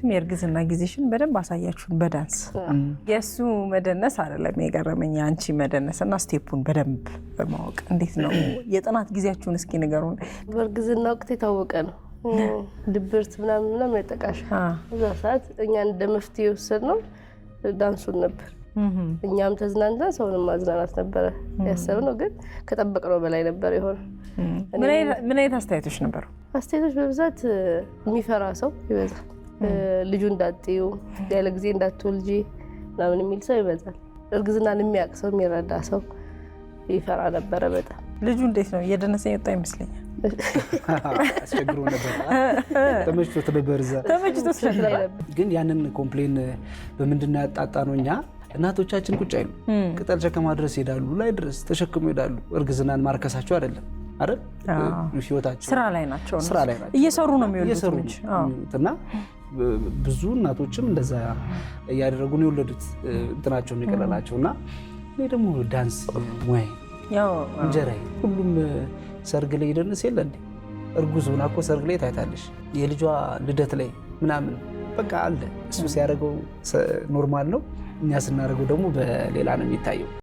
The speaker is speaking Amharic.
በፊትም የእርግዝና ጊዜሽን በደንብ አሳያችሁን በዳንስ የሱ መደነስ አይደለም የገረመኝ አንቺ መደነስና ስቴፑን በደንብ በማወቅ እንዴት ነው የጥናት ጊዜያችሁን እስኪ ንገሩን በእርግዝና ወቅት የታወቀ ነው ድብርት ምናምን ያጠቃሽ እዛ ሰዓት እኛ እንደመፍትሄ ወሰድነው ዳንሱን ነበር እኛም ተዝናንተን ሰውንም ማዝናናት ነበር ያሰብነው ግን ከጠበቅነው በላይ ነበር ይሆን ምን አይነት አስተያየቶች ነበሩ አስተያየቶች በብዛት የሚፈራ ሰው ይበዛል ልጁ እንዳጥዩ ያለ ጊዜ እንዳትወልጂ ምናምን የሚል ሰው ይበዛል እርግዝናን የሚያውቅ ሰው የሚረዳ ሰው ይፈራ ነበር በጣም ልጁ እንዴት ነው እየደነሰ የወጣ ይመስለኛል አስቸግሮ ነበር ተመችቶት ነበር ግን ያንን ኮምፕሌን በምንድነው ያጣጣነው እኛ እናቶቻችን ቁጭ አይሉ ቅጠል ሸከማ ድረስ ይሄዳሉ ላይ ድረስ ተሸክሙ ይሄዳሉ እርግዝናን ማርከሳቸው አይደለም አይደል ህይወታቸው ስራ ላይ ናቸው እየሰሩ ነው የሚወልዱትና ብዙ እናቶችም እንደዛ ያደረጉ ነው የወለዱት እንትናቸው የሚቀለላቸውና እኔ ደግሞ ዳንስ ሙያ ያው እንጀራይ ሁሉም ሰርግ ላይ ይደንስ የለ እንዴ እርጉዝ ሆና እኮ ሰርግ ላይ ታይታለሽ የልጇ ልደት ላይ ምናምን በቃ አለ እሱ ሲያደርገው ኖርማል ነው እኛ ስናደርገው ደግሞ በሌላ ነው የሚታየው